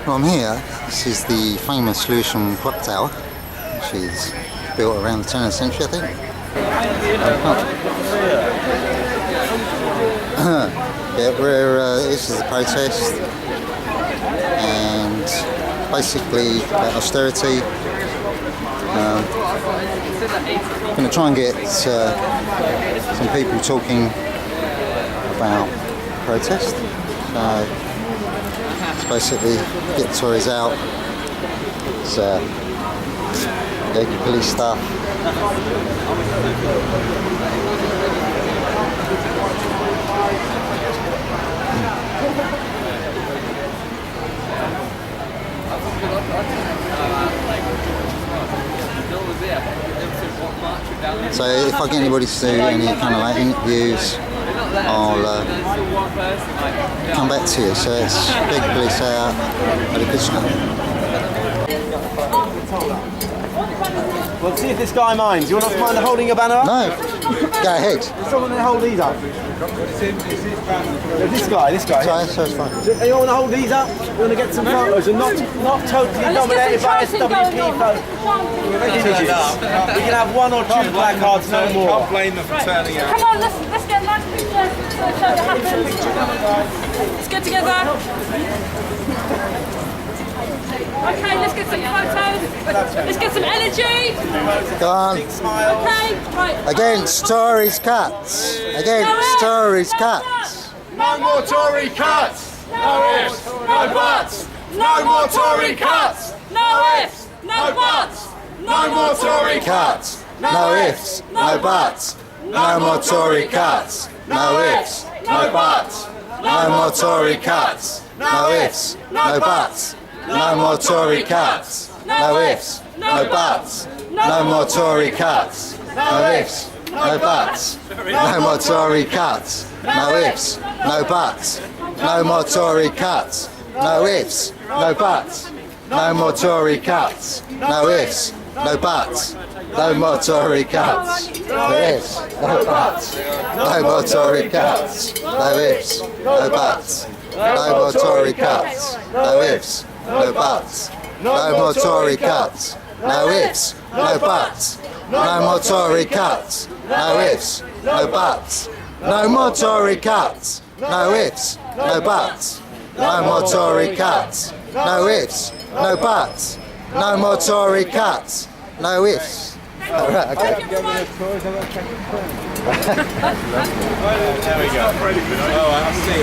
Well, I'm here. This is the famous Lewisham Clock Tower, which is built around the turn of the century, I think. Yeah, this is the protest, and basically about austerity. I'm going to try and get some people talking about protest. So it's basically get the Tories out. It's Yogi police stuff. So if I get anybody to do any kind of like interviews, I'll come back to you. So it's big police out, had a good stuff. Well, see if this guy minds. You want to mind holding your banner up? No, go ahead. Someone to hold these up. This guy. Sorry, so it's fine. So, you want to hold these up? You want to get some photos and not totally dominated by SWP photos. We can have one or two placards, no more. Can't blame them for turning out. Come on, let's get a nice picture so it happens. Let's get together. Okay, let's get some photos. Let's get some energy. Go on. Okay, right. Against Tories cuts. Against Tories cuts. No more Tory cuts! No ifs, no buts! No more Tory cuts! No ifs, no buts. No more Tory cuts! No ifs, no buts. No more Tory cuts. No ifs, no buts. No more Tory cuts. No ifs, no buts. No more Tory cuts. No ifs, no buts. No more Tory cuts. No ifs, no buts. No more Tory cuts. No ifs, no buts. No more Tory cuts. No ifs, no buts. No more Tory cuts. No ifs, no buts. No more Tory cuts. No ifs, no buts. No more Tory cuts. No ifs, no buts. No more Tory cuts. No ifs, no buts. No more Tory cuts. No ifs, no buts. No more Tory cuts. No ifs, no buts. No more Tory cuts. No ifs, no buts. No more Tory cuts. No ifs, no buts. No more Tory cuts. No ifs. Alright, okay. There we go. Oh, I see.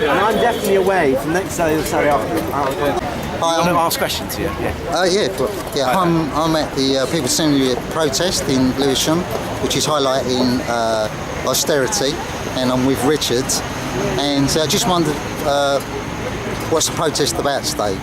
And I'm definitely away from next Saturday afternoon. Hi, I want to ask questions here. I'm at the People's Assembly protest in Lewisham, which is highlighting austerity, and I'm with Richard. And I just wondered, what's the protest about today,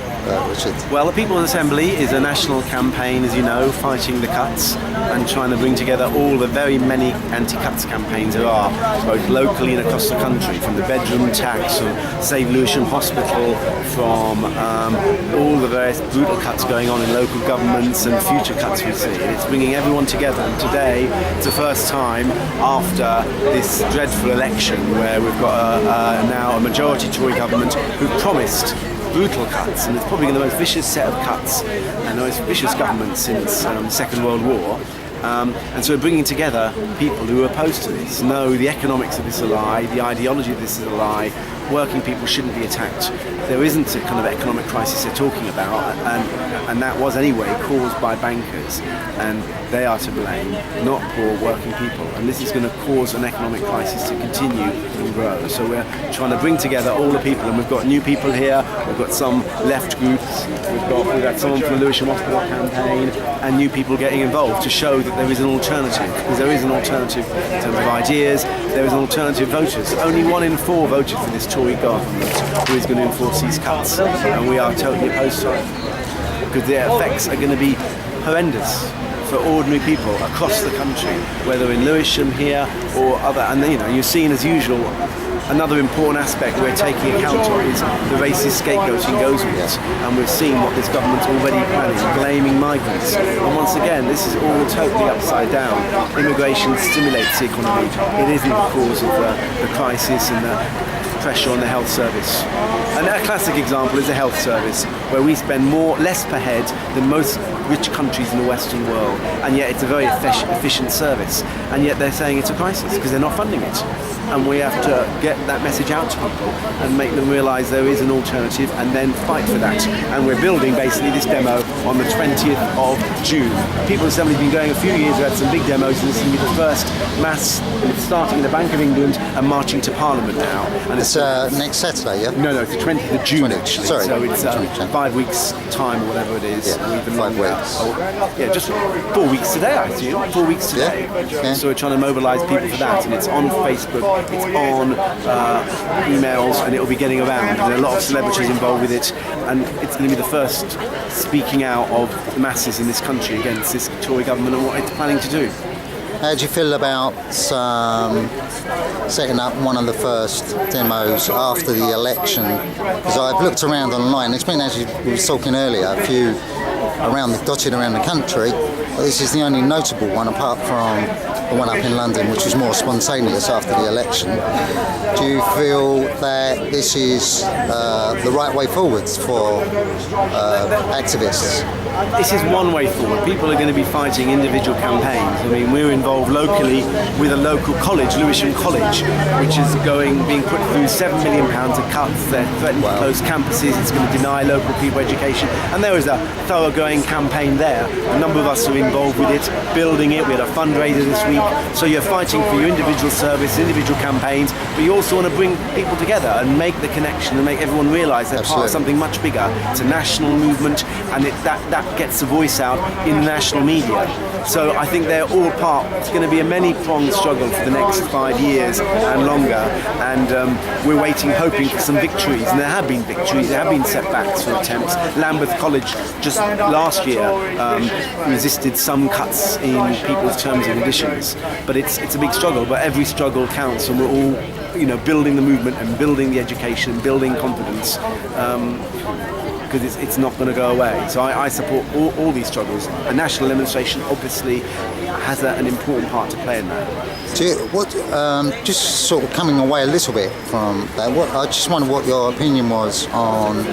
Richard? Well, the People's Assembly is a national campaign, as you know, fighting the cuts and trying to bring together all the very many anti-cuts campaigns there are, both locally and across the country, from the bedroom tax, from Save Lewisham Hospital, from all the various brutal cuts going on in local governments and future cuts we see. And it's bringing everyone together. And today, it's the first time after this dreadful election where we've got now a majority Tory government who promised brutal cuts, and it's probably the most vicious set of cuts and the most vicious government since the Second World War. And so we're bringing together people who are opposed to this, know the economics of this is a lie, the ideology of this is a lie, working people shouldn't be attacked. There isn't a kind of economic crisis they're talking about, and that was anyway caused by bankers, and they are to blame, not poor working people. And this is going to cause an economic crisis to continue and grow. So we're trying to bring together all the people, and we've got new people here, we've got some left groups, we've got someone from the Lewisham Hospital campaign, and new people getting involved to show that there is an alternative, because there is an alternative in terms of ideas, there is an alternative voters. Only 1 in 4 voted for this Tory government who is going to enforce these cuts, and we are totally opposed to it, because their effects are going to be horrendous for ordinary people across the country, whether in Lewisham here or other. And you're seeing, as usual, another important aspect we're taking account of is the racist scapegoating goes with it. And we've seen what this government's already planning, blaming migrants. And once again, this is all totally upside down. Immigration stimulates the economy. It isn't the cause of the crisis and the pressure on the health service. And a classic example is the health service, where we spend less per head than most rich countries in the Western world, and yet it's a very efficient service. And yet they're saying it's a crisis because they're not funding it. And we have to get that message out to people and make them realise there is an alternative and then fight for that. And we're building basically this demo on the 20th of June. People Assembly's been going a few years, we've had some big demos, and this is going to be the first mass starting in the Bank of England and marching to Parliament now. And It's next Saturday, yeah? No, it's the 20th of June 20th, actually. sorry. So it's 5 weeks time or whatever it is. Yeah, or even 5 longer. weeks. Yeah, just 4 weeks today, I assume. 4 weeks today. Yeah. So we're trying to mobilise people for that, and it's on Facebook, it's on emails, and it'll be getting around. There are a lot of celebrities involved with it, and it's going to be the first speaking out of the masses in this country against this Tory government and what it's planning to do. How do you feel about setting up one of the first demos after the election? Because I've looked around online. There's been, as we were talking earlier, a few dotted around the country. But this is the only notable one, apart from the one up in London, which was more spontaneous after the election. Do you feel that this is the right way forwards for activists? This is one way forward. People are going to be fighting individual campaigns. I mean, we're involved locally with a local college, Lewisham College, which is being put through £7 million of cuts. They're threatening to close campuses. It's going to deny local people education. And there is a thoroughgoing campaign there. A number of us are involved with it, building it. We had a fundraiser this week. So you're fighting for your individual service, individual campaigns, but you also want to bring people together and make the connection and make everyone realise they're part of something much bigger. It's a national movement, and that gets the voice out in the national media. So I think they're all part. It's going to be a many-pronged struggle for the next 5 years and longer, and we're waiting, hoping for some victories. And there have been victories, there have been setbacks for attempts. Lambeth College just last year resisted some cuts in people's terms and conditions, but it's a big struggle. But every struggle counts, and we're all building the movement and building the education and building confidence. Because it's not going to go away. So I support all these struggles. A national demonstration obviously has an important part to play in that. Just sort of coming away a little bit from that, I just wonder what your opinion was on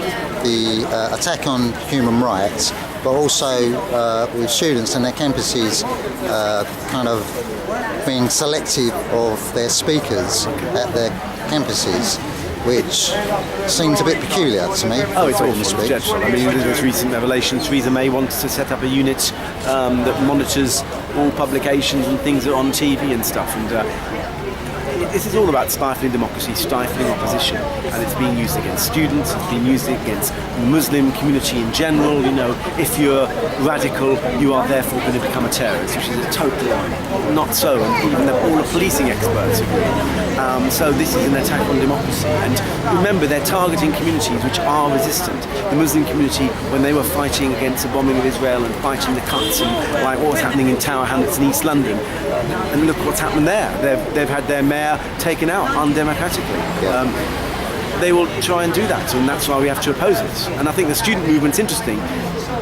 the attack on human rights, but also with students and their campuses kind of being selective of their speakers at their campuses, which seems a bit peculiar to me. Oh, it's awful. I mean, there's this recent revelation. Theresa May wants to set up a unit that monitors all publications and things that are on TV and stuff. And this is all about stifling democracy, stifling opposition, and it's being used against students, it's being used against the Muslim community in general. If you're radical, you are therefore going to become a terrorist, which is a total not so, and even all the policing experts agree. So this is an attack on democracy, and remember, they're targeting communities which are resistant. The Muslim community, when they were fighting against the bombing of Israel and fighting the cuts and like what was happening in Tower Hamlets in East London, and look what's happened there. They've had their mayor taken out undemocratically. They will try and do that, and that's why we have to oppose it. And I think the student movement's interesting.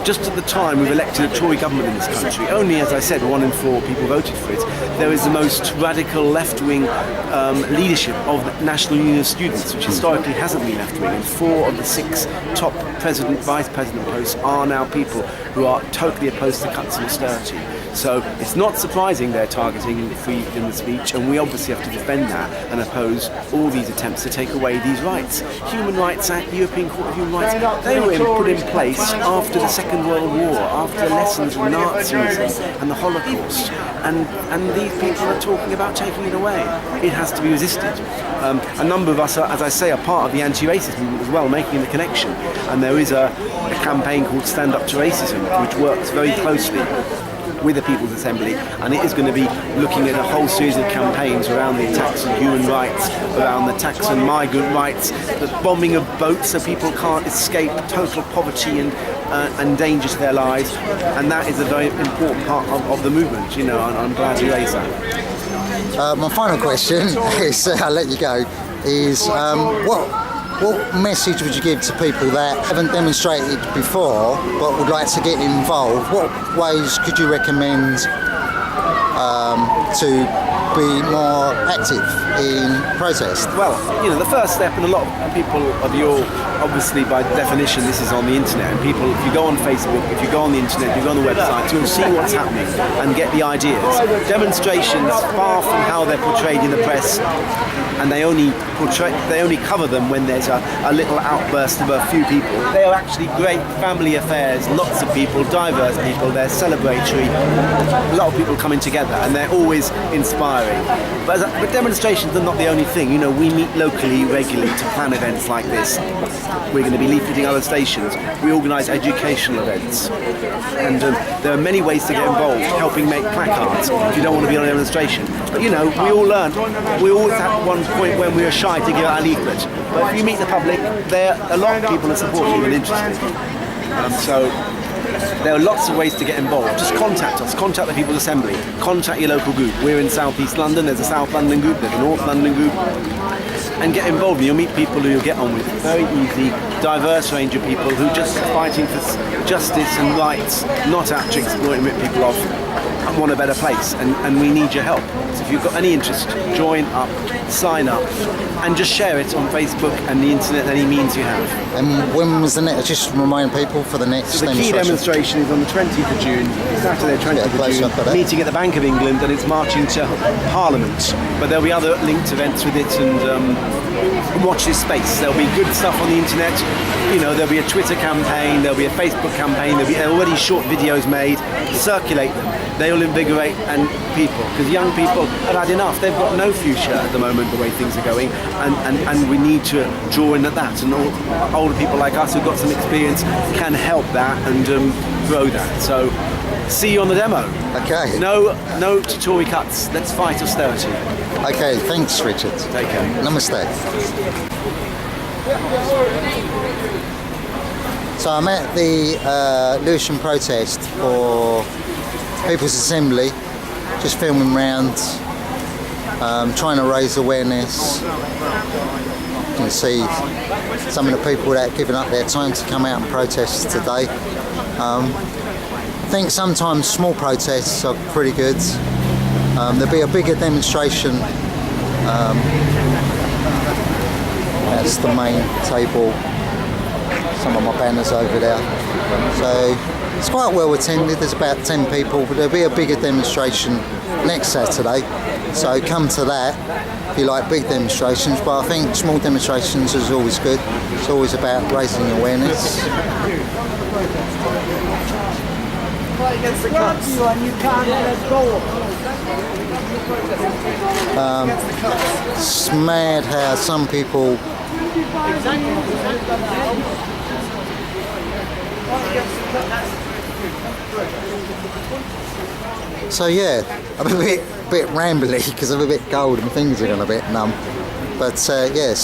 Just at the time we've elected a Tory government in this country, only, as I said, 1 in 4 people voted for it. There is the most radical left-wing leadership of the National Union of Students, which historically hasn't been left-wing, and 4 of the 6 top president, vice president posts are now people who are totally opposed to cuts and austerity. So it's not surprising they're targeting freedom of speech, and we obviously have to defend that and oppose all these attempts to take away these rights. Human Rights Act, European Court of Human Rights, they were put in place after the Second World War, after the lessons of Nazism and the Holocaust, and these people are talking about taking it away. It has to be resisted. A number of us, as I say, are part of the anti-racist movement as well, making the connection, and there is a campaign called Stand Up to Racism, which works very closely with the People's Assembly, and it is going to be looking at a whole series of campaigns around the attacks on human rights, around the attacks on migrant rights, the bombing of boats so people can't escape, total poverty and danger to their lives, and that is a very important part of the movement, and I'm glad you raised that. My final question is, I'll let you go. is what message would you give to people that haven't demonstrated before but would like to get involved? What ways could you recommend to be more active in protest? Well, you know, the first step, and a lot of people of your, obviously by definition this is on the internet, and people, if you go on Facebook, if you go on the internet, if you go on the website, you'll see what's happening and get the ideas. Demonstrations, far from how they're portrayed in the press, and they only cover them when there's a little outburst of a few people. They are actually great family affairs, lots of people, diverse people, they're celebratory, a lot of people coming together, and they're always inspiring. But demonstrations are not the only thing. You know, we meet locally regularly to plan events like this. We're going to be leafleting other stations. We organise educational events, and there are many ways to get involved, helping make placards if you don't want to be on a demonstration. But you know, we all learn. We always had one point when we were shy to give out a leaflet. But if you meet the public, there are a lot of people that support you and interested. So there are lots of ways to get involved. Just contact us, contact the People's Assembly, contact your local group. We're in South East London, there's a South London group, there's a North London group, and get involved. You'll meet people who you'll get on with. Very easy, diverse range of people who are just fighting for justice and rights, not out to exploit and rip people off, and want a better place, and we need your help. So if you've got any interest, join up, sign up, and just share it on Facebook and the internet, any means you have. And when was the next, just remind people for the next So the key demonstration is on the 20th of June, Saturday 20th of June, meeting at the Bank of England, and it's marching to Parliament. But there'll be other linked events with it, and watch this space. There'll be good stuff on the internet. You know, there'll be a Twitter campaign, there'll be a Facebook campaign, there'll be already short videos made. Circulate them. They'll invigorate people, because young people have had enough. They've got no future at the moment, the way things are going, and we need to draw in at that. And older people like us who've got some experience can help that and grow that. So, see you on the demo. Okay. No to Tory cuts. Let's fight austerity. Okay, thanks, Richard. Take care. Namaste. So I'm at the Lewisham protest for People's Assembly, just filming round, trying to raise awareness. You can see some of the people that have given up their time to come out and protest today. I think sometimes small protests are pretty good. There'll be a bigger demonstration. That's the main table. Some of my banners over there. So it's quite well attended. There's about 10 people, but there'll be a bigger demonstration next Saturday. So come to that if you like big demonstrations. But I think small demonstrations is always good. It's always about raising awareness. It's mad how some people so yeah, I'm a bit rambly because I'm a bit cold and things are going a bit numb. But yeah, I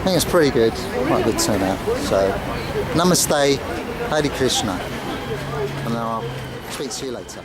think it's pretty good. Quite a good turnout. So namaste, Hare Krishna, and I'll speak to you later.